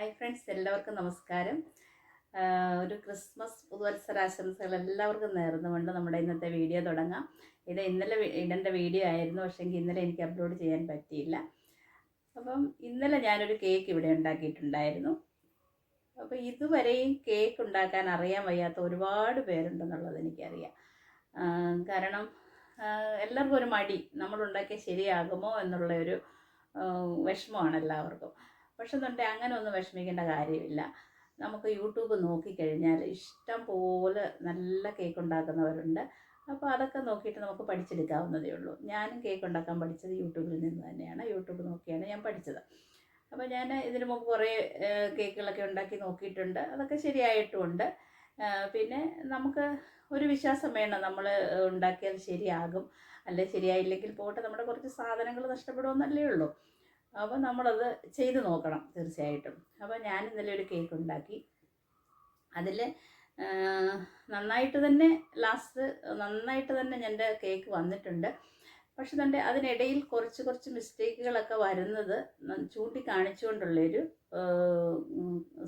Hi friends, എല്ലാവർക്കും നമസ്കാരം. ഒരു ക്രിസ്മസ് പുതുവത്സരാശംസകൾ എല്ലാവർക്കും നേർന്നുകൊണ്ട് നമ്മുടെ ഇന്നത്തെ വീഡിയോ തുടങ്ങാം. ഇത് ഇന്നലെ ഇടേണ്ട വീഡിയോ ആയിരുന്നു, പക്ഷേങ്കിൽ ഇന്നലെ എനിക്ക് അപ്ലോഡ് ചെയ്യാൻ പറ്റിയില്ല. അപ്പം ഇന്നലെ ഞാനൊരു കേക്ക് ഇവിടെ ഉണ്ടാക്കിയിട്ടുണ്ടായിരുന്നു. അപ്പോൾ ഇതുവരെയും കേക്ക് ഉണ്ടാക്കാൻ അറിയാൻ വയ്യാത്ത ഒരുപാട് പേരുണ്ടെന്നുള്ളത് എനിക്കറിയാം. കാരണം എല്ലാവർക്കും ഒരു മടി, നമ്മളുണ്ടാക്കിയാൽ ശരിയാകുമോ എന്നുള്ള ഒരു വിഷമമാണ് എല്ലാവർക്കും. പക്ഷെ എന്നുണ്ടെങ്കിൽ അങ്ങനെ ഒന്നും വിഷമിക്കേണ്ട കാര്യമില്ല. നമുക്ക് യൂട്യൂബ് നോക്കിക്കഴിഞ്ഞാൽ ഇഷ്ടം പോലെ നല്ല കേക്ക് ഉണ്ടാക്കുന്നവരുണ്ട്. അപ്പോൾ അതൊക്കെ നോക്കിയിട്ട് നമുക്ക് പഠിച്ചെടുക്കാവുന്നതേ ഉള്ളൂ. ഞാനും കേക്ക് ഉണ്ടാക്കാൻ പഠിച്ചത് യൂട്യൂബിൽ നിന്ന് തന്നെയാണ്. യൂട്യൂബ് നോക്കിയാണ് ഞാൻ പഠിച്ചത്. അപ്പോൾ ഞാൻ ഇതിനു മുമ്പ് കുറേ കേക്കുകളൊക്കെ ഉണ്ടാക്കി നോക്കിയിട്ടുണ്ട്. അതൊക്കെ ശരിയായിട്ടുമുണ്ട്. പിന്നെ നമുക്ക് ഒരു വിശ്വാസം വേണം, നമ്മൾ ഉണ്ടാക്കിയാൽ ശരിയാകും, അല്ലെ ശരിയായില്ലെങ്കിൽ പോട്ടെ, നമ്മുടെ കുറച്ച് സാധനങ്ങൾ നഷ്ടപ്പെടുമെന്നല്ലേ ഉള്ളൂ. അപ്പോൾ നമ്മളത് ചെയ്ത് നോക്കണം തീർച്ചയായിട്ടും. അപ്പോൾ ഞാൻ ഇന്നലെ ഒരു കേക്ക് ഉണ്ടാക്കി. അതിൽ നന്നായിട്ട് തന്നെ എൻ്റെ കേക്ക് വന്നിട്ടുണ്ട്. പക്ഷെ തന്നെ അതിനിടയിൽ കുറച്ച് മിസ്റ്റേക്കുകളൊക്കെ വരുന്നത് ചൂണ്ടിക്കാണിച്ചുകൊണ്ടുള്ളൊരു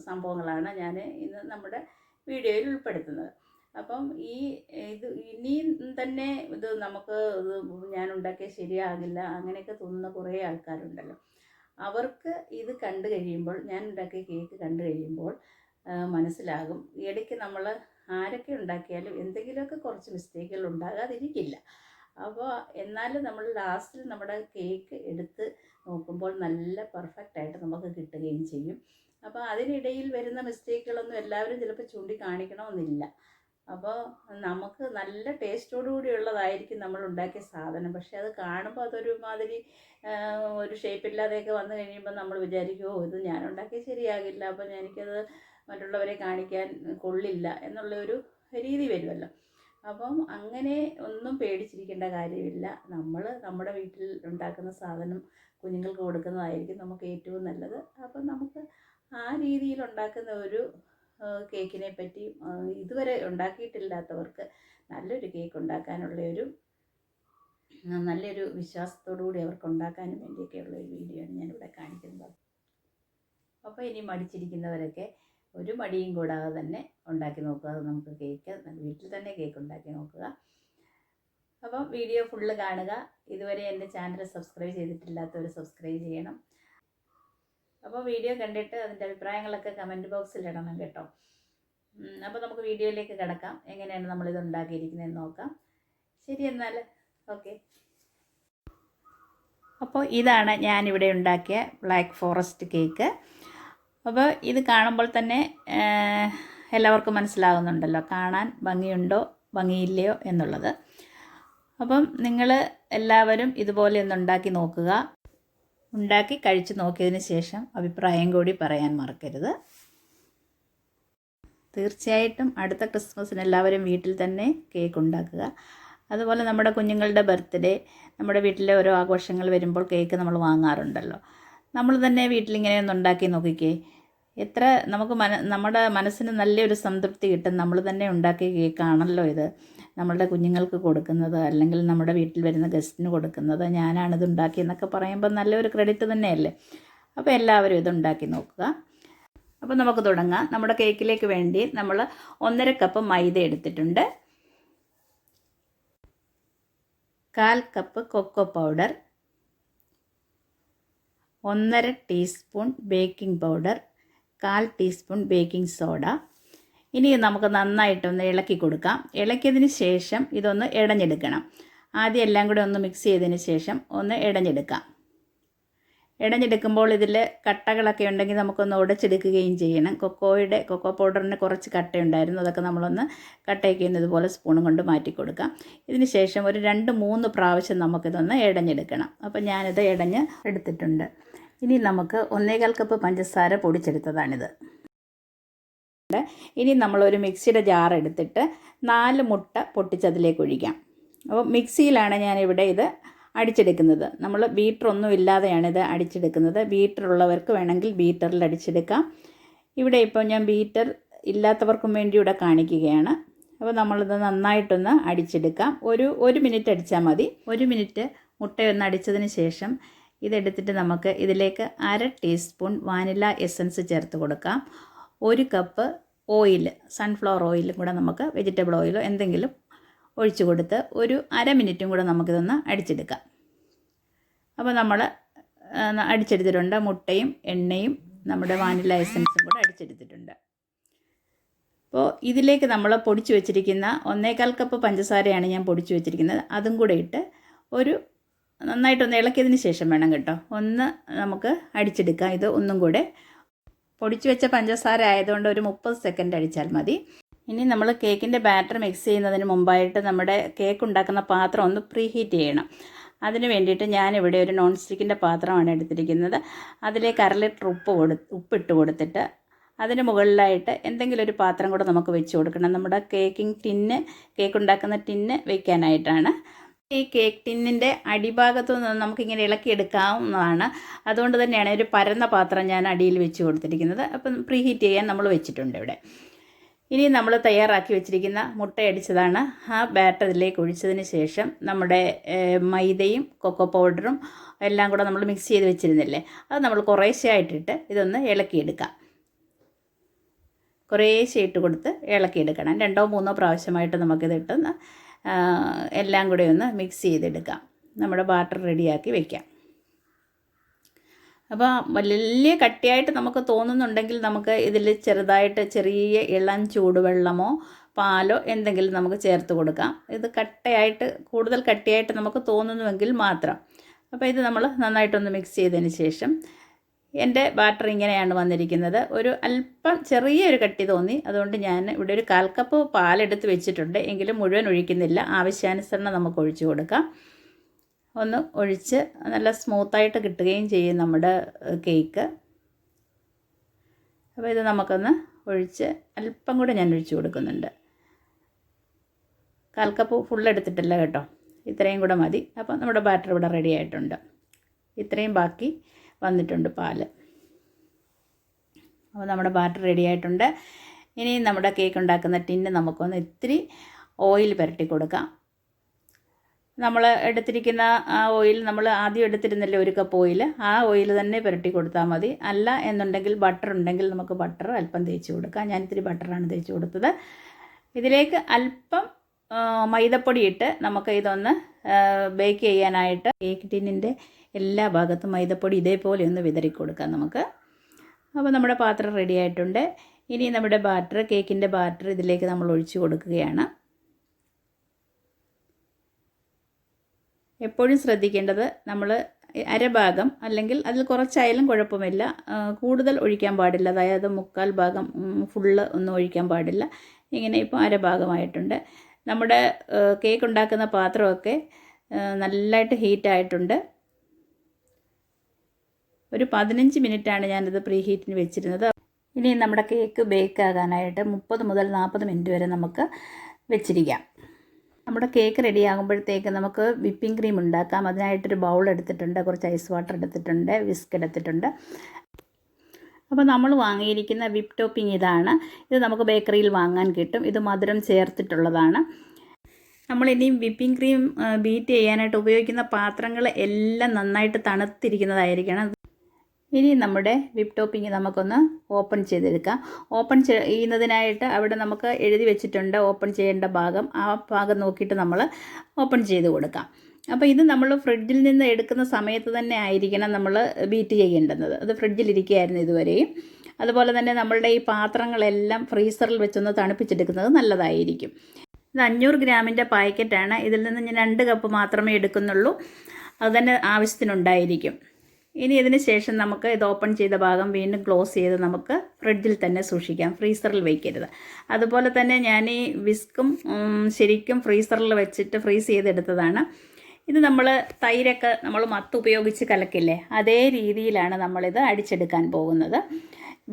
സംഭവങ്ങളാണ് ഞാൻ ഇന്ന് നമ്മുടെ വീഡിയോയിൽ ഉൾപ്പെടുത്തുന്നത്. അപ്പം ഇനിയും തന്നെ നമുക്ക് ഞാൻ ഉണ്ടാക്കിയാൽ ശരിയാകില്ല അങ്ങനെയൊക്കെ തോന്നുന്ന കുറേ ആൾക്കാരുണ്ടല്ലോ. അവർക്ക് ഇത് കണ്ടു കഴിയുമ്പോൾ, ഞാൻ ഉണ്ടാക്കിയ കേക്ക് കണ്ടു കഴിയുമ്പോൾ മനസ്സിലാകും, ഇടയ്ക്ക് നമ്മൾ ആരൊക്കെ ഉണ്ടാക്കിയാലും എന്തെങ്കിലുമൊക്കെ കുറച്ച് മിസ്റ്റേക്കുകൾ ഉണ്ടാകാതിരിക്കില്ല. അപ്പോൾ എന്നാലും നമ്മൾ ലാസ്റ്റിൽ നമ്മുടെ കേക്ക് എടുത്ത് നോക്കുമ്പോൾ നല്ല പെർഫെക്റ്റായിട്ട് നമുക്ക് കിട്ടുകയും ചെയ്യും. അപ്പോൾ അതിനിടയിൽ വരുന്ന മിസ്റ്റേക്കുകളൊന്നും എല്ലാവരും ചിലപ്പോൾ ചൂണ്ടിക്കാണിക്കണമെന്നില്ല. അപ്പോൾ നമുക്ക് നല്ല ടേസ്റ്റോടുകൂടിയുള്ളതായിരിക്കും നമ്മൾ ഉണ്ടാക്കിയ സാധനം. പക്ഷേ അത് കാണുമ്പോൾ അതൊരു മാതിരി ഒരു ഷേപ്പില്ലാതെയൊക്കെ വന്നു കഴിയുമ്പോൾ നമ്മൾ വിചാരിക്കുമോ, ഇത് ഞാൻ ഉണ്ടാക്കിയത് ശരിയാകില്ല, അപ്പോൾ എനിക്കത് മറ്റുള്ളവരെ കാണിക്കാൻ കൊള്ളില്ല എന്നുള്ള ഒരു രീതി വരുമല്ലോ. അപ്പം അങ്ങനെ ഒന്നും പേടിച്ചിരിക്കേണ്ട കാര്യമില്ല. നമ്മൾ നമ്മുടെ വീട്ടിൽ ഉണ്ടാക്കുന്ന സാധനം കുഞ്ഞുങ്ങൾക്ക് കൊടുക്കുന്നതായിരിക്കും നമുക്ക് ഏറ്റവും നല്ലത്. അപ്പം നമുക്ക് ആ രീതിയിൽ ഉണ്ടാക്കുന്ന ഒരു കേക്കിനെ പറ്റി ഇതുവരെ ഉണ്ടാക്കിയിട്ടില്ലാത്തവർക്ക് നല്ലൊരു കേക്ക് ഉണ്ടാക്കാനുള്ള നല്ലൊരു വിശ്വാസത്തോടു കൂടി അവർക്ക് ഉണ്ടാക്കാനും വേണ്ടിയൊക്കെയുള്ള ഒരു വീഡിയോ ആണ് ഞാനിവിടെ കാണിക്കുന്നത്. അപ്പോൾ ഇനി മടിച്ചിരിക്കുന്നവരൊക്കെ ഒരു മടിയും കൂടാതെ തന്നെ ഉണ്ടാക്കി നോക്കുക. നമുക്ക് കേക്ക് വീട്ടിൽ തന്നെ കേക്ക് ഉണ്ടാക്കി നോക്കുക. അപ്പം വീഡിയോ ഫുള്ള് കാണുക. ഇതുവരെ എൻ്റെ ചാനൽ സബ്സ്ക്രൈബ് ചെയ്തിട്ടില്ലാത്തവർ സബ്സ്ക്രൈബ് ചെയ്യണം. അപ്പോൾ വീഡിയോ കണ്ടിട്ട് അതിൻ്റെ അഭിപ്രായങ്ങളൊക്കെ കമൻറ്റ് ബോക്സിൽ ഇടണം കേട്ടോ. അപ്പോൾ നമുക്ക് വീഡിയോയിലേക്ക് കിടക്കാം. എങ്ങനെയാണ് നമ്മളിത് ഉണ്ടാക്കിയിരിക്കുന്നതെന്ന് നോക്കാം. ശരി, എന്നാൽ ഓക്കെ. അപ്പോൾ ഇതാണ് ഞാനിവിടെ ഉണ്ടാക്കിയ ബ്ലാക്ക് ഫോറസ്റ്റ് കേക്ക്. അപ്പോൾ ഇത് കാണുമ്പോൾ തന്നെ എല്ലാവർക്കും മനസ്സിലാകുന്നുണ്ടല്ലോ, കാണാൻ ഭംഗിയുണ്ടോ ഭംഗിയില്ലയോ എന്നുള്ളത്. അപ്പം നിങ്ങൾ എല്ലാവരും ഇതുപോലെ ഒന്ന് ഉണ്ടാക്കി നോക്കുക. ഉണ്ടാക്കി കഴിച്ച് നോക്കിയതിന് ശേഷം അഭിപ്രായം കൂടി പറയാൻ മറക്കരുത്. തീർച്ചയായിട്ടും അടുത്ത ക്രിസ്മസിന് എല്ലാവരും വീട്ടിൽ തന്നെ കേക്ക് ഉണ്ടാക്കുക. അതുപോലെ നമ്മുടെ കുഞ്ഞുങ്ങളുടെ ബർത്ത്ഡേ, നമ്മുടെ വീട്ടിലെ ഓരോ ആഘോഷങ്ങൾ വരുമ്പോൾ കേക്ക് നമ്മൾ വാങ്ങാറുണ്ടല്ലോ. നമ്മൾ തന്നെ വീട്ടിലിങ്ങനെ ഒന്ന് ഉണ്ടാക്കി നോക്കിക്കേ. എത്ര നമുക്ക് നമ്മുടെ മനസ്സിന് നല്ലൊരു സംതൃപ്തി കിട്ടും. നമ്മൾ തന്നെ ഉണ്ടാക്കിയ കേക്കാണല്ലോ ഇത്. നമ്മളുടെ കുഞ്ഞുങ്ങൾക്ക് കൊടുക്കുന്നത്, അല്ലെങ്കിൽ നമ്മുടെ വീട്ടിൽ വരുന്ന ഗസ്റ്റിന് കൊടുക്കുന്നത്, ഞാനാണിത് ഉണ്ടാക്കിയെന്നൊക്കെ പറയുമ്പോൾ നല്ലൊരു ക്രെഡിറ്റ് തന്നെയല്ലേ. അപ്പോൾ എല്ലാവരും ഇത് ഉണ്ടാക്കി നോക്കുക. അപ്പോൾ നമുക്ക് തുടങ്ങാം. നമ്മുടെ കേക്കിലേക്ക് വേണ്ടി നമ്മൾ 1.5 കപ്പ് മൈദ എടുത്തിട്ടുണ്ട്, 1/4 cup cocoa powder, 1.5 teaspoon baking powder, 1/4 teaspoon baking soda. ഇനി നമുക്ക് നന്നായിട്ടൊന്ന് ഇളക്കി കൊടുക്കാം. ഇളക്കിയതിന് ശേഷം ഇതൊന്ന് ഇടഞ്ഞെടുക്കണം. ആദ്യം എല്ലാം കൂടെ ഒന്ന് മിക്സ് ചെയ്തതിന് ശേഷം ഒന്ന് ഇടഞ്ഞെടുക്കാം. ഇടഞ്ഞെടുക്കുമ്പോൾ ഇതിൽ കട്ടകളൊക്കെ ഉണ്ടെങ്കിൽ നമുക്കൊന്ന് ഉടച്ചെടുക്കുകയും ചെയ്യണം. കൊക്കോ പൗഡറിന് കുറച്ച് കട്ടയുണ്ടായിരുന്നു, അതൊക്കെ നമ്മളൊന്ന് കട്ടയൊക്കെ ഇതുപോലെ സ്പൂണും കൊണ്ട് മാറ്റി കൊടുക്കാം. ഇതിന് ശേഷം ഒരു 2-3 പ്രാവശ്യം നമുക്കിതൊന്ന് ഇടഞ്ഞെടുക്കണം. അപ്പോൾ ഞാനിത് ഇടഞ്ഞ് എടുത്തിട്ടുണ്ട്. ഇനി നമുക്ക് 1/4 കപ്പ് പഞ്ചസാര പൊടിച്ചെടുത്തതാണിത്. ഇനി നമ്മളൊരു മിക്സിയുടെ ജാർ എടുത്തിട്ട് 4 മുട്ട പൊട്ടിച്ചതിലേക്ക് ഒഴിക്കാം. അപ്പോൾ മിക്സിയിലാണ് ഞാനിവിടെ ഇത് അടിച്ചെടുക്കുന്നത്. നമ്മൾ ബീറ്ററൊന്നും ഇല്ലാതെയാണ് ഇത് അടിച്ചെടുക്കുന്നത്. ബീറ്റർ ഉള്ളവർക്ക് വേണമെങ്കിൽ ബീറ്ററിൽ അടിച്ചെടുക്കാം. ഇവിടെ ഇപ്പോൾ ഞാൻ ബീറ്റർ ഇല്ലാത്തവർക്കും വേണ്ടി ഇവിടെ കാണിക്കുകയാണ്. അപ്പോൾ നമ്മളിത് നന്നായിട്ടൊന്ന് അടിച്ചെടുക്കാം. ഒരു മിനിറ്റ് അടിച്ചാൽ മതി. 1 മിനിറ്റ് മുട്ടയൊന്ന് അടിച്ചതിന് ശേഷം ഇതെടുത്തിട്ട് നമുക്ക് ഇതിലേക്ക് 1/2 ടീസ്പൂൺ വാനില എസൻസ് ചേർത്ത് കൊടുക്കാം. 1 കപ്പ് ഓയിൽ, സൺഫ്ലവർ ഓയിലും കൂടെ നമുക്ക് വെജിറ്റബിൾ ഓയിലോ എന്തെങ്കിലും ഒഴിച്ച് കൊടുത്ത് ഒരു 1/2 മിനിറ്റും കൂടെ നമുക്കിതൊന്ന് അടിച്ചെടുക്കാം. അപ്പോൾ നമ്മൾ അടിച്ചെടുത്തിട്ടുണ്ട്. മുട്ടയും എണ്ണയും നമ്മുടെ വാനില എസൻസും കൂടെ അടിച്ചെടുത്തിട്ടുണ്ട്. അപ്പോൾ ഇതിലേക്ക് നമ്മൾ പൊടിച്ച് വെച്ചിരിക്കുന്ന 1/4 കപ്പ് പഞ്ചസാരയാണ് ഞാൻ പൊടിച്ച് വെച്ചിരിക്കുന്നത്. അതും കൂടെ ഇട്ട് നന്നായിട്ടൊന്ന് ഇളക്കിയതിന് ശേഷം വേണം കേട്ടോ ഒന്ന് നമുക്ക് അടിച്ചെടുക്കാം. ഇത് ഒന്നും കൂടെ പൊടിച്ച് വെച്ച പഞ്ചസാര ആയതുകൊണ്ട് ഒരു 30 സെക്കൻഡ് അടിച്ചാൽ മതി. ഇനി നമ്മൾ കേക്കിൻ്റെ ബാറ്റർ മിക്സ് ചെയ്യുന്നതിന് മുമ്പായിട്ട് നമ്മുടെ കേക്ക് ഉണ്ടാക്കുന്ന പാത്രം ഒന്ന് പ്രീ ഹീറ്റ് ചെയ്യണം. അതിന് വേണ്ടിയിട്ട് ഞാനിവിടെ ഒരു നോൺ സ്റ്റിക്കിൻ്റെ പാത്രമാണ് എടുത്തിരിക്കുന്നത്. അതിലേക്ക് 1/2 ലിറ്റർ ഉപ്പിട്ട് കൊടുത്തിട്ട് അതിന് മുകളിലായിട്ട് എന്തെങ്കിലും ഒരു പാത്രം കൂടെ നമുക്ക് വെച്ച് കൊടുക്കണം. നമ്മുടെ കേക്ക് ഉണ്ടാക്കുന്ന ടിന്ന് വയ്ക്കാനായിട്ടാണ്. ഈ കേക്ക് ടിന്നിൻ്റെ അടിഭാഗത്തു നിന്ന് നമുക്കിങ്ങനെ ഇളക്കിയെടുക്കാവുന്നതാണ്. അതുകൊണ്ട് തന്നെയാണ് ഒരു പരന്ന പാത്രം ഞാൻ അടിയിൽ വെച്ച് കൊടുത്തിരിക്കുന്നത്. അപ്പം പ്രീ ഹീറ്റ് ചെയ്യാൻ നമ്മൾ വെച്ചിട്ടുണ്ട് ഇവിടെ. ഇനി നമ്മൾ തയ്യാറാക്കി വെച്ചിരിക്കുന്ന മുട്ടയടിച്ചതാണ്. ആ ബാറ്ററിലേക്ക് ഒഴിച്ചതിന് ശേഷം നമ്മുടെ മൈദയും കൊക്കോ പൗഡറും എല്ലാം കൂടെ നമ്മൾ മിക്സ് ചെയ്ത് വെച്ചിരുന്നില്ലേ, അത് നമ്മൾ കുറേശ്ശെ ആയിട്ടിട്ട് ഇതൊന്ന് ഇളക്കിയെടുക്കാം. കുറേശ്ശെ ഇട്ട് കൊടുത്ത് ഇളക്കിയെടുക്കണം. 2 3 പ്രാവശ്യമായിട്ട് നമുക്കിതിട്ടൊന്ന് എല്ലാം കൂടെ ഒന്ന് മിക്സ് ചെയ്തെടുക്കാം. നമ്മുടെ ബാറ്റർ റെഡിയാക്കി വയ്ക്കാം. അപ്പോൾ വലിയ കട്ടിയായിട്ട് നമുക്ക് തോന്നുന്നുണ്ടെങ്കിൽ നമുക്ക് ഇതിൽ ചെറുതായിട്ട് ചെറിയ ഇളം ചൂടുവെള്ളമോ പാലോ എന്തെങ്കിലും നമുക്ക് ചേർത്ത് കൊടുക്കാം. ഇത് കൂടുതൽ കട്ടിയായിട്ട് നമുക്ക് തോന്നുന്നുവെങ്കിൽ മാത്രം. അപ്പോൾ ഇത് നമ്മൾ നന്നായിട്ടൊന്ന് മിക്സ് ചെയ്തതിന് ശേഷം എൻ്റെ ബാറ്റർ ഇങ്ങനെയാണ് വന്നിരിക്കുന്നത്. ഒരു അല്പം ചെറിയൊരു കട്ടി തോന്നി. അതുകൊണ്ട് ഞാൻ ഇവിടെ ഒരു 1/4 കപ്പ് പാലെടുത്ത് വെച്ചിട്ടുണ്ട്. എങ്കിലും മുഴുവൻ ഒഴിക്കുന്നില്ല. ആവശ്യാനുസരണം നമുക്ക് ഒഴിച്ച് കൊടുക്കാം. ഒന്ന് ഒഴിച്ച് നല്ല സ്മൂത്തായിട്ട് കിട്ടുകയും ചെയ്യും നമ്മുടെ കേക്ക്. അപ്പോൾ ഇത് നമുക്കൊന്ന് ഒഴിച്ച് അല്പം കൂടെ ഞാൻ ഒഴിച്ച് കൊടുക്കുന്നുണ്ട്. 1/4 കപ്പ് ഫുൾ എടുത്തിട്ടില്ല കേട്ടോ, ഇത്രയും കൂടെ മതി. അപ്പോൾ നമ്മുടെ ബാറ്റർ ഇവിടെ റെഡി ആയിട്ടുണ്ട്. ഇത്രയും ബാക്കി വന്നിട്ടുണ്ട് പാല്. അപ്പോൾ നമ്മുടെ ബാറ്റർ റെഡി ആയിട്ടുണ്ട്. ഇനി നമ്മുടെ കേക്ക് ഉണ്ടാക്കുന്ന ടിന്ന് നമുക്കൊന്ന് ഇത്തിരി ഓയിൽ പുരട്ടി കൊടുക്കാം. നമ്മൾ എടുത്തിരിക്കുന്ന ആ ഓയിൽ നമ്മൾ ആദ്യം എടുത്തിരുന്നില്ലേ 1 കപ്പ് ഓയിൽ, ആ ഓയിൽ തന്നെ പുരട്ടി കൊടുത്താൽ മതി. അല്ല എന്നുണ്ടെങ്കിൽ ബട്ടർ ഉണ്ടെങ്കിൽ നമുക്ക് ബട്ടർ അല്പം തേച്ച് കൊടുക്കാം. ഞാൻ ഇത്തിരി ബട്ടറാണ് തേച്ച് കൊടുത്തത്. ഇതിലേക്ക് അല്പം മൈദപ്പൊടി ഇട്ട് നമുക്ക് ഇതൊന്ന് ബേക്ക് ചെയ്യാനായിട്ട് കേക്ക് ടിന്നിൻ്റെ എല്ലാ ഭാഗത്തും മൈദപ്പൊടി ഇതേപോലെ ഒന്ന് വിതറി കൊടുക്കാം നമുക്ക്. അപ്പോൾ നമ്മുടെ പാത്രം റെഡി ആയിട്ടുണ്ട്. ഇനി നമ്മുടെ കേക്കിൻ്റെ ബാറ്റർ ഇതിലേക്ക് നമ്മൾ ഒഴിച്ച് കൊടുക്കുകയാണ്. എപ്പോഴും ശ്രദ്ധിക്കേണ്ടത് നമ്മൾ അരഭാഗം അല്ലെങ്കിൽ അതിൽ കുറച്ചായാലും കുഴപ്പമില്ല, കൂടുതൽ ഒഴിക്കാൻ പാടില്ല. അതായത് 1/4 ഭാഗം ഫുള്ള് ഒന്നും ഒഴിക്കാൻ പാടില്ല. ഇങ്ങനെ ഇപ്പോൾ അരഭാഗമായിട്ടുണ്ട്. നമ്മുടെ കേക്ക് ഉണ്ടാക്കുന്ന പാത്രമൊക്കെ നല്ലതായിട്ട് ഹീറ്റായിട്ടുണ്ട്. ഒരു 15 മിനിറ്റാണ് ഞാനിത് പ്രീ ഹീറ്റിന് വെച്ചിരുന്നത്. ഇനി നമ്മുടെ കേക്ക് ബേക്ക് ആകാനായിട്ട് 30 മുതൽ 40 മിനിറ്റ് വരെ നമുക്ക് വെച്ചിരിക്കാം. നമ്മുടെ കേക്ക് റെഡി ആകുമ്പോഴത്തേക്ക് നമുക്ക് വിപ്പിംഗ് ക്രീം ഉണ്ടാക്കാം. അതിനായിട്ടൊരു ബൗൾ എടുത്തിട്ടുണ്ട്, കുറച്ച് ഐസ് വാട്ടർ എടുത്തിട്ടുണ്ട്, വിസ്ക് എടുത്തിട്ടുണ്ട്. അപ്പോൾ നമ്മൾ വാങ്ങിയിരിക്കുന്ന വിപ്പ് ടോപ്പിംഗ് ഇതാണ്. ഇത് നമുക്ക് ബേക്കറിയിൽ വാങ്ങാൻ കിട്ടും. ഇത് മധുരം ചേർത്തിട്ടുള്ളതാണ്. നമ്മളിനി വിപ്പിംഗ് ക്രീം ബീറ്റ് ചെയ്യാനായിട്ട് ഉപയോഗിക്കുന്ന പാത്രങ്ങൾ എല്ലാം നന്നായിട്ട് തണുത്തിരിക്കുന്നതായിരിക്കണം. ഇനി നമ്മുടെ വിപ്പ് ടോപ്പിംഗ് നമുക്കൊന്ന് ഓപ്പൺ ചെയ്തെടുക്കാം. ഓപ്പൺ ചെയ്യുന്നതിനായിട്ട് അവിടെ നമുക്ക് എഴുതി വെച്ചിട്ടുണ്ട് ഓപ്പൺ ചെയ്യേണ്ട ഭാഗം. ആ ഭാഗം നോക്കിയിട്ട് നമ്മൾ ഓപ്പൺ ചെയ്ത് കൊടുക്കാം. അപ്പോൾ ഇത് നമ്മൾ ഫ്രിഡ്ജിൽ നിന്ന് എടുക്കുന്ന സമയത്ത് തന്നെ ആയിരിക്കണം നമ്മൾ ബീറ്റ് ചെയ്യേണ്ടത്. അത് ഫ്രിഡ്ജിലിരിക്കുകയായിരുന്നു ഇതുവരെയും. അതുപോലെ തന്നെ നമ്മളുടെ ഈ പാത്രങ്ങളെല്ലാം ഫ്രീസറിൽ വെച്ചൊന്ന് തണുപ്പിച്ചെടുക്കുന്നത് നല്ലതായിരിക്കും. ഇത് 500 ഗ്രാമിൻ്റെ പാക്കറ്റാണ്. ഇതിൽ നിന്ന് ഞാൻ 2 കപ്പ് മാത്രമേ എടുക്കുന്നുള്ളൂ. അതുതന്നെ ആവശ്യത്തിനുണ്ടായിരിക്കും. ഇനി ഇതിന് ശേഷം നമുക്ക് ഇത് ഓപ്പൺ ചെയ്ത ഭാഗം വീണ്ടും ക്ലോസ് ചെയ്ത് നമുക്ക് ഫ്രിഡ്ജിൽ തന്നെ സൂക്ഷിക്കാം, ഫ്രീസറിൽ വയ്ക്കരുത്. അതുപോലെ തന്നെ ഞാൻ ഈ വിസ്കും ശരിക്കും ഫ്രീസറിൽ വെച്ചിട്ട് ഫ്രീസ് ചെയ്തെടുത്തതാണ്. ഇത് നമ്മൾ തൈരൊക്കെ നമ്മൾ മത്ത് ഉപയോഗിച്ച് കലക്കില്ലേ, അതേ രീതിയിലാണ് നമ്മളിത് അടിച്ചെടുക്കാൻ പോകുന്നത്.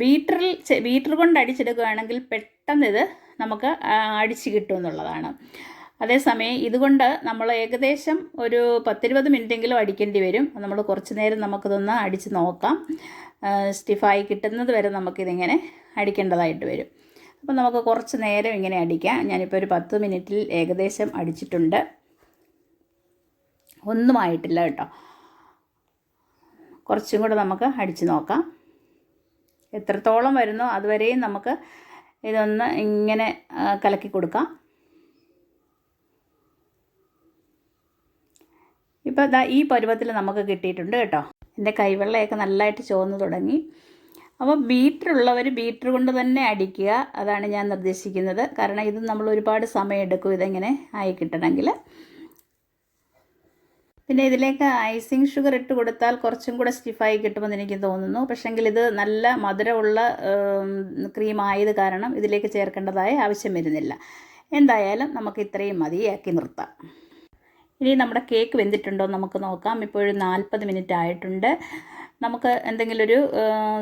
ബീറ്റർ കൊണ്ട് അടിച്ചെടുക്കുകയാണെങ്കിൽ പെട്ടെന്ന് ഇത് നമുക്ക് അടിച്ച് കിട്ടുമെന്നുള്ളതാണ്. അതേസമയം ഇതുകൊണ്ട് നമ്മൾ ഏകദേശം ഒരു 10-20 മിനിറ്റെങ്കിലും അടിക്കേണ്ടി വരും. നമ്മൾ കുറച്ച് നേരം നമുക്കിതൊന്ന് അടിച്ച് നോക്കാം. സ്റ്റിഫായി കിട്ടുന്നത് വരെ നമുക്കിതിങ്ങനെ അടിക്കേണ്ടതായിട്ട് വരും. അപ്പോൾ നമുക്ക് കുറച്ച് നേരം ഇങ്ങനെ അടിക്കാം. ഞാനിപ്പോൾ ഒരു 10 മിനിറ്റിൽ ഏകദേശം അടിച്ചിട്ടുണ്ട്. ഒന്നും ആയിട്ടില്ല കേട്ടോ. കുറച്ചും കൂടെ നമുക്ക് അടിച്ച് നോക്കാം. എത്രത്തോളം വരുന്നോ അതുവരെയും നമുക്ക് ഇതൊന്ന് ഇങ്ങനെ കലക്കി കൊടുക്കാം. ഇപ്പോൾ ദാ ഈ പരുവത്തിൽ നമുക്ക് കിട്ടിയിട്ടുണ്ട് കേട്ടോ. എൻ്റെ കൈവെള്ളയൊക്കെ നല്ലതായിട്ട് ചുവന്ന് തുടങ്ങി. അപ്പോൾ ബീറ്ററുള്ളവർ ബീറ്റർ കൊണ്ട് തന്നെ അടിക്കുക, അതാണ് ഞാൻ നിർദ്ദേശിക്കുന്നത്. കാരണം ഇത് നമ്മൾ ഒരുപാട് സമയം എടുക്കും ഇതെങ്ങനെ ആയി കിട്ടണമെങ്കിൽ. പിന്നെ ഇതിലേക്ക് ഐസിങ് ഷുഗർ ഇട്ട് കൊടുത്താൽ കുറച്ചും കൂടെ സ്റ്റിഫായി കിട്ടുമെന്ന് എനിക്ക് തോന്നുന്നു. പക്ഷേങ്കിൽ ഇത് നല്ല മധുരമുള്ള ക്രീം ആയത് കാരണം ഇതിലേക്ക് ചേർക്കേണ്ടതായ ആവശ്യം വരുന്നില്ല. എന്തായാലും നമുക്ക് ഇത്രയും മതിയാക്കി നിർത്താം. ഇനി നമ്മുടെ കേക്ക് വെന്തിട്ടുണ്ടോ നമുക്ക് നോക്കാം. ഇപ്പോൾ 40 മിനിറ്റ് ആയിട്ടുണ്ട്. നമുക്ക് എന്തെങ്കിലും ഒരു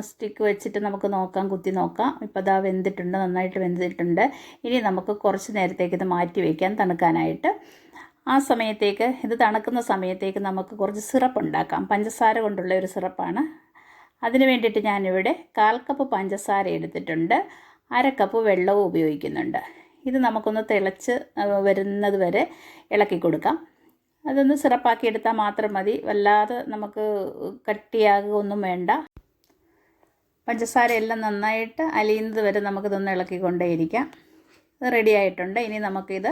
സ്റ്റിക്ക് വെച്ചിട്ട് നമുക്ക് നോക്കാം, കുത്തി നോക്കാം. ഇപ്പോൾ അതാ വെന്തിട്ടുണ്ട്, നന്നായിട്ട് വെന്തിട്ടുണ്ട്. ഇനി നമുക്ക് കുറച്ച് നേരത്തേക്ക് ഇത് മാറ്റി വയ്ക്കാം തണുക്കാനായിട്ട്. ആ സമയത്തേക്ക് ഇത് തണുക്കുന്ന സമയത്തേക്ക് നമുക്ക് കുറച്ച് സിറപ്പ് ഉണ്ടാക്കാം. പഞ്ചസാര കൊണ്ടുള്ള ഒരു സിറപ്പാണ്. അതിന് വേണ്ടിയിട്ട് ഞാനിവിടെ 1/4 കപ്പ് പഞ്ചസാര എടുത്തിട്ടുണ്ട്, 1/2 കപ്പ് വെള്ളവും ഉപയോഗിക്കുന്നുണ്ട്. ഇത് നമുക്കൊന്ന് തിളച്ച് വരുന്നത് വരെ ഇളക്കി കൊടുക്കാം. അതൊന്ന് സിറപ്പാക്കി എടുത്താൽ മാത്രം മതി, വല്ലാതെ നമുക്ക് കട്ടിയാകുകയൊന്നും വേണ്ട. പഞ്ചസാര എല്ലാം നന്നായിട്ട് അലിയുന്നത് വരെ നമുക്കിതൊന്ന് ഇളക്കിക്കൊണ്ടേയിരിക്കാം. ഇത് റെഡി ആയിട്ടുണ്ട്. ഇനി നമുക്കിത്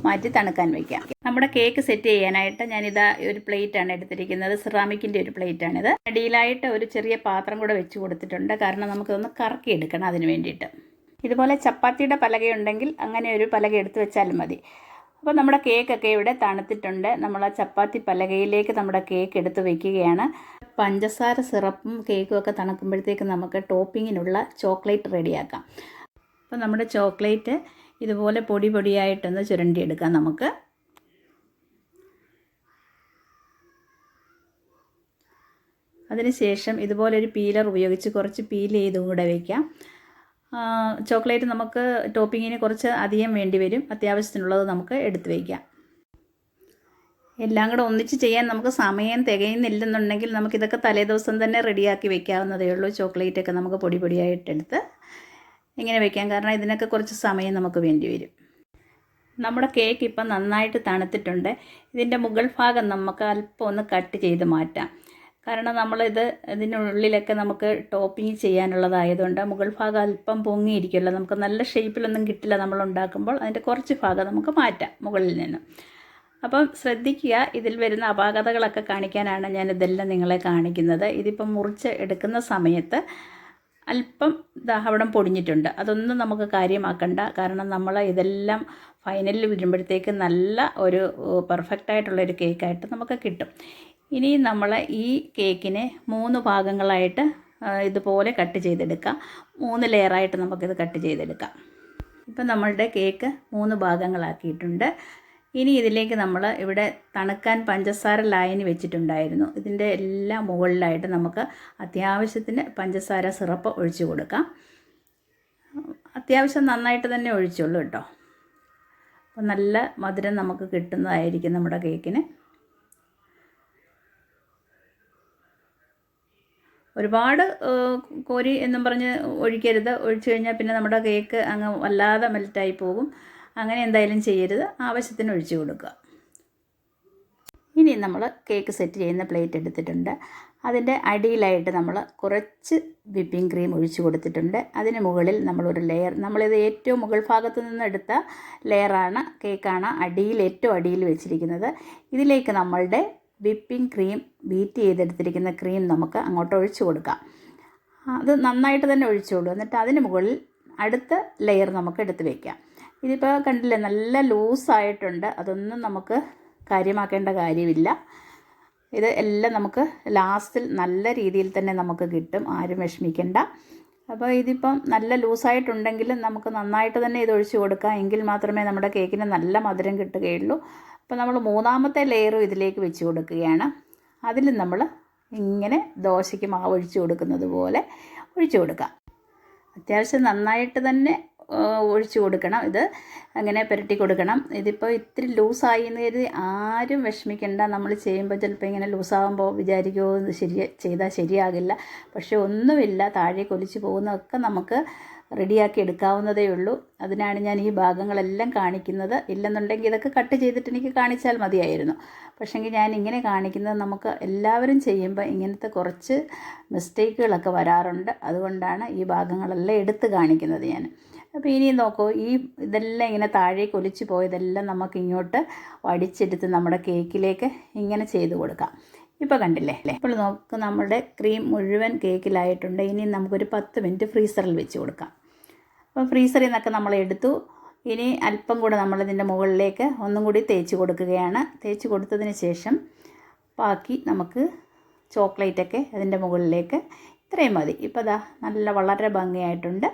മാറ്റി തണുക്കാൻ വയ്ക്കാം. നമ്മുടെ കേക്ക് സെറ്റ് ചെയ്യാനായിട്ട് ഞാനിതാ ഒരു പ്ലേറ്റാണ് എടുത്തിരിക്കുന്നത്, സിറാമിക്കിൻ്റെ ഒരു പ്ലേറ്റാണിത്. അടിയിലായിട്ട് ഒരു ചെറിയ പാത്രം കൂടെ വെച്ച് കൊടുത്തിട്ടുണ്ട്, കാരണം നമുക്കിതൊന്ന് കറക്കിയെടുക്കണം അതിന് വേണ്ടിയിട്ട്. ഇതുപോലെ ചപ്പാത്തിയുടെ പലകയുണ്ടെങ്കിൽ അങ്ങനെ ഒരു പലക എടുത്ത് വെച്ചാലും മതി. അപ്പോൾ നമ്മുടെ കേക്കൊക്കെ ഇവിടെ തണുത്തിട്ടുണ്ട്. നമ്മൾ ആ ചപ്പാത്തി പലകയിലേക്ക് നമ്മുടെ കേക്ക് എടുത്ത് വയ്ക്കുകയാണ്. പഞ്ചസാര സിറപ്പും കേക്കും ഒക്കെ തണുക്കുമ്പോഴത്തേക്ക് നമുക്ക് ടോപ്പിങ്ങിനുള്ള ചോക്ലേറ്റ് റെഡിയാക്കാം. അപ്പോൾ നമ്മുടെ ചോക്ലേറ്റ് ഇതുപോലെ പൊടി പൊടിയായിട്ടൊന്ന് ചുരണ്ടിയെടുക്കാം നമുക്ക്. അതിനുശേഷം ഇതുപോലൊരു പീലർ ഉപയോഗിച്ച് കുറച്ച് പീൽ ചെയ്തും കൂടെ വയ്ക്കാം. ചോക്ലേറ്റ് നമുക്ക് ടോപ്പിങ്ങിന് കുറച്ച് അധികം വേണ്ടി വരും. അത്യാവശ്യത്തിനുള്ളത് നമുക്ക് എടുത്ത് വയ്ക്കാം. എല്ലാം കൂടെ ഒന്നിച്ച് ചെയ്യാൻ നമുക്ക് സമയം തികയുന്നില്ലെന്നുണ്ടെങ്കിൽ നമുക്കിതൊക്കെ തലേദിവസം തന്നെ റെഡിയാക്കി വെക്കാവുന്നതേ ഉള്ളൂ. ചോക്ലേറ്റൊക്കെ നമുക്ക് പൊടി പൊടിയായിട്ടെടുത്ത് ഇങ്ങനെ വെക്കാം, കാരണം ഇതിനൊക്കെ കുറച്ച് സമയം നമുക്ക് വേണ്ടി വരും. നമ്മുടെ കേക്ക് ഇപ്പം നന്നായിട്ട് തണുത്തിട്ടുണ്ട്. ഇതിൻ്റെ മുകൾ ഭാഗം നമുക്ക് അല്പം ഒന്ന് കട്ട് ചെയ്ത് മാറ്റാം. കാരണം ഇതിനുള്ളിലൊക്കെ നമുക്ക് ടോപ്പിംഗ് ചെയ്യാനുള്ളതായതുകൊണ്ട് മുകൾ ഭാഗം അല്പം പൊങ്ങിയിരിക്കുമല്ലോ, നമുക്ക് നല്ല ഷേപ്പിലൊന്നും കിട്ടില്ല നമ്മൾ ഉണ്ടാക്കുമ്പോൾ. അതിൻ്റെ കുറച്ച് ഭാഗം നമുക്ക് മാറ്റാം മുകളിൽ നിന്ന്. അപ്പം ശ്രദ്ധിക്കുക, ഇതിൽ വരുന്ന അപാകതകളൊക്കെ കാണിക്കാനാണ് ഞാനിതെല്ലാം നിങ്ങളെ കാണിക്കുന്നത്. ഇതിപ്പം മുറിച്ച് എടുക്കുന്ന സമയത്ത് അല്പം അവിടം പൊടിഞ്ഞിട്ടുണ്ട്, അതൊന്നും നമുക്ക് കാര്യമാക്കണ്ട. കാരണം നമ്മൾ ഇതെല്ലാം ഫൈനലിൽ വരുമ്പോഴത്തേക്ക് നല്ല ഒരു പെർഫെക്റ്റായിട്ടുള്ളൊരു കേക്കായിട്ട് നമുക്ക് കിട്ടും. ഇനി നമ്മൾ ഈ കേക്കിനെ 3 ഭാഗങ്ങളായിട്ട് ഇതുപോലെ കട്ട് ചെയ്തെടുക്കാം. 3 ലെയറായിട്ട് നമുക്കിത് കട്ട് ചെയ്തെടുക്കാം. ഇപ്പം നമ്മളുടെ കേക്ക് 3 ഭാഗങ്ങളാക്കിയിട്ടുണ്ട്. ഇനി ഇതിലേക്ക് നമ്മൾ ഇവിടെ തണുക്കാൻ പഞ്ചസാര ലായനി വെച്ചിട്ടുണ്ടായിരുന്നു. ഇതിൻ്റെ എല്ലാം മുകളിലായിട്ട് നമുക്ക് അത്യാവശ്യത്തിന് പഞ്ചസാര സിറപ്പ് ഒഴിച്ചു കൊടുക്കാം. അത്യാവശ്യം നന്നായിട്ട് തന്നെ ഒഴിച്ചുള്ളൂ കേട്ടോ. അപ്പോൾ നല്ല മധുരം നമുക്ക് കിട്ടുന്നതായിരിക്കും നമ്മുടെ കേക്കിന്. ഒരുപാട് കോരി എന്നും പറഞ്ഞ് ഒഴിക്കരുത്. ഒഴിച്ചു കഴിഞ്ഞാൽ പിന്നെ നമ്മുടെ കേക്ക് അങ്ങ് വല്ലാതെ മെൽറ്റായി പോകും. അങ്ങനെ എന്തായാലും ചെയ്യരുത്. ആവശ്യത്തിന് ഒഴിച്ചു കൊടുക്കുക. ഇനി നമ്മൾ കേക്ക് സെറ്റ് ചെയ്യുന്ന പ്ലേറ്റ് എടുത്തിട്ടുണ്ട്. അതിൻ്റെ അടിയിലായിട്ട് നമ്മൾ കുറച്ച് വിപ്പിംഗ് ക്രീം ഒഴിച്ചു കൊടുത്തിട്ടുണ്ട്. അതിന് മുകളിൽ നമ്മളൊരു ലെയർ, നമ്മളിത് ഏറ്റവും മുകൾ ഭാഗത്ത് നിന്ന് എടുത്ത ലെയറാണ്, കേക്കാണ് ഏറ്റവും അടിയിൽ വെച്ചിരിക്കുന്നത്. ഇതിലേക്ക് നമ്മളുടെ വിപ്പിംഗ് ക്രീം, ബീറ്റ് ചെയ്തെടുത്തിരിക്കുന്ന ക്രീം നമുക്ക് അങ്ങോട്ട് ഒഴിച്ചു കൊടുക്കാം. അത് നന്നായിട്ട് തന്നെ ഒഴിച്ചോളൂ. എന്നിട്ട് അതിന് മുകളിൽ അടുത്ത ലെയർ നമുക്ക് എടുത്ത് വയ്ക്കാം. ഇതിപ്പോൾ കണ്ടില്ലേ, നല്ല ലൂസായിട്ടുണ്ട്. അതൊന്നും നമുക്ക് കാര്യമാക്കേണ്ട കാര്യമില്ല. ഇത് എല്ലാം നമുക്ക് ലാസ്റ്റിൽ നല്ല രീതിയിൽ തന്നെ നമുക്ക് കിട്ടും, ആരും വിഷമിക്കേണ്ട. അപ്പോൾ ഇതിപ്പം നല്ല ലൂസായിട്ടുണ്ടെങ്കിലും നമുക്ക് നന്നായിട്ട് തന്നെ ഇത് ഒഴിച്ചു കൊടുക്കാം. എങ്കിൽ മാത്രമേ നമ്മുടെ കേക്കിന് നല്ല മധുരം കിട്ടുകയുള്ളൂ. അപ്പോൾ നമ്മൾ 3ാമത്തെ ലെയറും ഇതിലേക്ക് വെച്ച് കൊടുക്കുകയാണ്. അതിൽ നമ്മൾ ഇങ്ങനെ ദോശയ്ക്ക് മാവ് ഒഴിച്ചു കൊടുക്കുന്നത് പോലെ ഒഴിച്ചു കൊടുക്കാം. അത്യാവശ്യം നന്നായിട്ട് തന്നെ ഒഴിച്ചു കൊടുക്കണം. ഇത് അങ്ങനെ പുരട്ടി കൊടുക്കണം. ഇതിപ്പോൾ ഇത്തിരി ലൂസായി എന്ന് കരുതി ആരും വിഷമിക്കേണ്ട. നമ്മൾ ചെയ്യുമ്പോൾ ചിലപ്പോൾ ഇങ്ങനെ ലൂസാകുമ്പോൾ വിചാരിക്കുമോ ഇത് ചെയ്താൽ ശരിയാകില്ല. പക്ഷേ ഒന്നുമില്ല, താഴേക്ക് ഒലിച്ച് പോകുന്നതൊക്കെ നമുക്ക് റെഡിയാക്കി എടുക്കാവുന്നതേ ഉള്ളൂ. അതിനാണ് ഞാൻ ഈ ഭാഗങ്ങളെല്ലാം കാണിക്കുന്നത്. ഇല്ലെന്നുണ്ടെങ്കിൽ ഇതൊക്കെ കട്ട് ചെയ്തിട്ട് എനിക്ക് കാണിച്ചാൽ മതിയായിരുന്നു. പക്ഷേങ്കിൽ ഞാൻ ഇങ്ങനെ കാണിക്കുന്നത് നമുക്ക് എല്ലാവരും ചെയ്യുമ്പോൾ ഇങ്ങനത്തെ കുറച്ച് മിസ്റ്റേക്കുകളൊക്കെ വരാറുണ്ട്. അതുകൊണ്ടാണ് ഈ ഭാഗങ്ങളെല്ലാം എടുത്ത് കാണിക്കുന്നത് ഞാൻ. അപ്പോൾ ഇനി നോക്കൂ, ഇതെല്ലാം ഇങ്ങനെ താഴേക്ക് ഒലിച്ച് പോയതെല്ലാം നമുക്ക് ഇങ്ങോട്ട് വടിച്ചെടുത്ത് നമ്മുടെ കേക്കിലേക്ക് ഇങ്ങനെ ചെയ്ത് കൊടുക്കാം. ഇപ്പോൾ കണ്ടില്ലേ? ഇപ്പോൾ നോക്ക്, നമ്മുടെ ക്രീം മുഴുവൻ കേക്കിലായിട്ടുണ്ട്. ഇനി നമുക്കൊരു 10 മിനിറ്റ് ഫ്രീസറിൽ വെച്ച് കൊടുക്കാം. അപ്പോൾ ഫ്രീസറിൽ നിന്നൊക്കെ നമ്മൾ എടുത്തു. ഇനി അല്പം കൂടെ നമ്മളിതിൻ്റെ മുകളിലേക്ക് ഒന്നും കൂടി തേച്ച് കൊടുക്കുകയാണ്. തേച്ച് കൊടുത്തതിന് ശേഷം ബാക്കി നമുക്ക് ചോക്ലേറ്റൊക്കെ അതിൻ്റെ മുകളിലേക്ക്, ഇത്രയും മതി. ഇപ്പോൾ ദാ വളരെ ഭംഗിയായിട്ടുണ്ട്.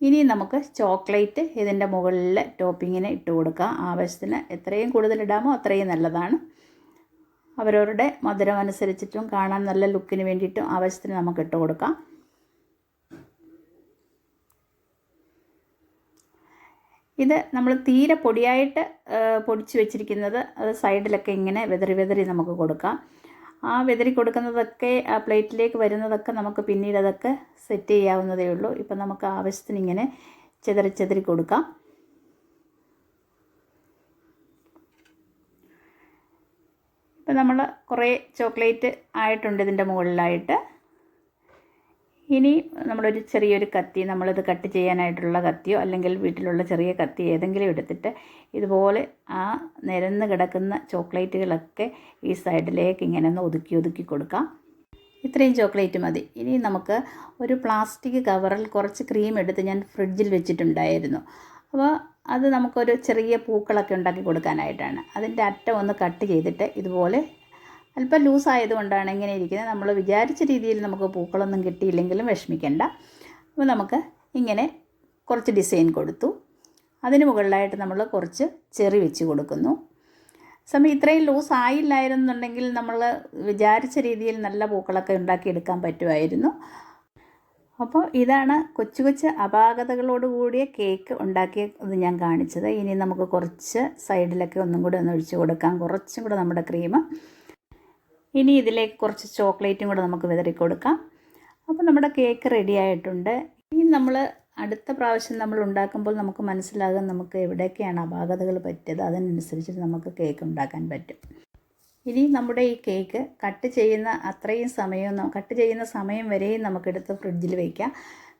ഇനി നമുക്ക് ചോക്ലേറ്റ് ഇതിൻ്റെ മുകളിൽ ടോപ്പിങ്ങിന് ഇട്ട് കൊടുക്കാം. ആവശ്യത്തിന് എത്രയും കൂടുതൽ ഇടാമോ അത്രയും നല്ലതാണ്. അവരവരുടെ മധുരം അനുസരിച്ചിട്ടും കാണാൻ നല്ല ലുക്കിന് വേണ്ടിയിട്ടും ആവശ്യത്തിന് നമുക്ക് ഇട്ട് കൊടുക്കാം. ഇത് നമ്മൾ തീരെ പൊടിയായിട്ട് പൊടിച്ച് വെച്ചിരിക്കുന്നത് അത് സൈഡിലൊക്കെ ഇങ്ങനെ വെതറി നമുക്ക് കൊടുക്കാം. ആ വെതറി കൊടുക്കുന്നതൊക്കെ ആ പ്ലേറ്റിലേക്ക് വരുന്നതൊക്കെ നമുക്ക് പിന്നീട് അതൊക്കെ സെറ്റ് ചെയ്യാവുന്നതേ ഉള്ളൂ. ഇപ്പം നമുക്ക് ആവശ്യത്തിന് ഇങ്ങനെ ചെതറി കൊടുക്കാം. ഇപ്പം നമ്മൾ കുറേ ചോക്ലേറ്റ് ആയിട്ടുണ്ട് ഇതിൻ്റെ മുകളിലായിട്ട്. ഇനി നമ്മളൊരു ചെറിയൊരു കത്തി, നമ്മളിത് കട്ട് ചെയ്യാനായിട്ടുള്ള കത്തിയോ അല്ലെങ്കിൽ വീട്ടിലുള്ള ചെറിയ കത്തി ഏതെങ്കിലും എടുത്തിട്ട് ഇതുപോലെ ആ നിരന്ന് കിടക്കുന്ന ചോക്ലേറ്റുകളൊക്കെ ഈ സൈഡിലേക്ക് ഇങ്ങനെ ഒന്ന് ഒതുക്കി കൊടുക്കാം. ഇത്രയും ചോക്ലേറ്റ് മതി. ഇനി നമുക്ക് ഒരു പ്ലാസ്റ്റിക് കവറിൽ കുറച്ച് ക്രീം എടുത്ത് ഞാൻ ഫ്രിഡ്ജിൽ വെച്ചിട്ടുണ്ടായിരുന്നു. അപ്പോൾ അത് നമുക്കൊരു ചെറിയ പൂക്കളൊക്കെ ഉണ്ടാക്കി കൊടുക്കാനായിട്ടാണ്. അതിൻ്റെ അറ്റം ഒന്ന് കട്ട് ചെയ്തിട്ട് ഇതുപോലെ, അല്പം ലൂസായതുകൊണ്ടാണ് ഇങ്ങനെ ഇരിക്കുന്നത്. നമ്മൾ വിചാരിച്ച രീതിയിൽ നമുക്ക് പൂക്കളൊന്നും കിട്ടിയില്ലെങ്കിലും വിഷമിക്കേണ്ട. അപ്പോൾ നമുക്ക് ഇങ്ങനെ കുറച്ച് ഡിസൈൻ കൊടുത്തു. അതിന് മുകളിലായിട്ട് നമ്മൾ കുറച്ച് ചെറി വെച്ച് കൊടുക്കുന്നു. സമയം ഇത്രയും ലൂസ് ആയില്ലായിരുന്നുണ്ടെങ്കിൽ നമ്മൾ വിചാരിച്ച രീതിയിൽ നല്ല പൂക്കളൊക്കെ ഉണ്ടാക്കിയെടുക്കാൻ പറ്റുമായിരുന്നു. അപ്പോൾ ഇതാണ് കൊച്ചു അപാകതകളോട് കൂടിയ കേക്ക് ഉണ്ടാക്കിയത് ഞാൻ കാണിച്ചത്. ഇനി നമുക്ക് കുറച്ച് സൈഡിലൊക്കെ ഒന്നും കൂടി ഒന്ന് ഒഴിച്ച് കൊടുക്കാം, കുറച്ചും കൂടെ നമ്മുടെ ക്രീം. ഇനി ഇതിലേക്ക് കുറച്ച് ചോക്ലേറ്റും കൂടെ നമുക്ക് വിതറി കൊടുക്കാം. അപ്പോൾ നമ്മുടെ കേക്ക് റെഡി ആയിട്ടുണ്ട്. ഇനി നമ്മൾ അടുത്ത പ്രാവശ്യം നമ്മൾ ഉണ്ടാക്കുമ്പോൾ നമുക്ക് മനസ്സിലാകും നമുക്ക് എവിടെയൊക്കെയാണ് അപാകതകൾ പറ്റിയത്. അതിനനുസരിച്ച് നമുക്ക് കേക്ക് ഉണ്ടാക്കാൻ പറ്റും. ഇനി നമ്മുടെ ഈ കേക്ക് കട്ട് ചെയ്യുന്ന അത്രയും കട്ട് ചെയ്യുന്ന സമയം വരെയും നമുക്കെടുത്ത് ഫ്രിഡ്ജിൽ വയ്ക്കാം.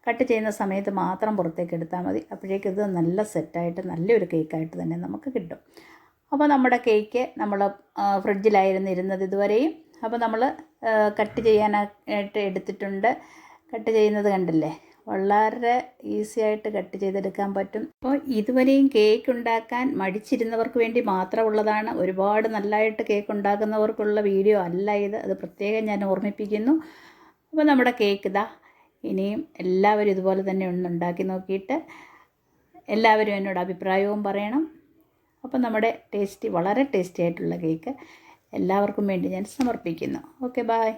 കട്ട് ചെയ്യുന്ന സമയത്ത് മാത്രം പുറത്തേക്ക് എടുത്താൽ മതി. അപ്പോഴേക്കും ഇത് നല്ല സെറ്റായിട്ട് നല്ലൊരു കേക്കായിട്ട് തന്നെ നമുക്ക് കിട്ടും. അപ്പോൾ നമ്മുടെ കേക്ക് നമ്മൾ ഫ്രിഡ്ജിലായിരുന്നു ഇരുന്നത് ഇതുവരെയും. അപ്പോൾ നമ്മൾ കട്ട് ചെയ്യാനായിട്ട് എടുത്തിട്ടുണ്ട്. കട്ട് ചെയ്യുന്നത് കണ്ടില്ലേ? വളരെ ഈസി ആയിട്ട് കട്ട് ചെയ്തെടുക്കാൻ പറ്റും. അപ്പോൾ ഇതുവരെയും കേക്ക് ഉണ്ടാക്കാൻ മടിച്ചിരുന്നവർക്ക് വേണ്ടി മാത്രമുള്ളതാണ്. ഒരുപാട് നല്ലതായിട്ട് കേക്ക് ഉണ്ടാക്കുന്നവർക്കുള്ള വീഡിയോ അല്ല ഇത്. അത് പ്രത്യേകം ഞാൻ ഓർമ്മിപ്പിക്കുന്നു. അപ്പോൾ നമ്മുടെ കേക്ക് ഇതാ. ഇനിയും എല്ലാവരും ഇതുപോലെ തന്നെ ഒന്ന് ഉണ്ടാക്കി നോക്കിയിട്ട് എല്ലാവരും എന്നോട് അഭിപ്രായവും പറയണം. അപ്പോൾ നമ്മുടെ വളരെ ടേസ്റ്റി ആയിട്ടുള്ള കേക്ക് എല്ലാവർക്കും വേണ്ടി ഞാൻ സമർപ്പിക്കുന്നു. Okay, by.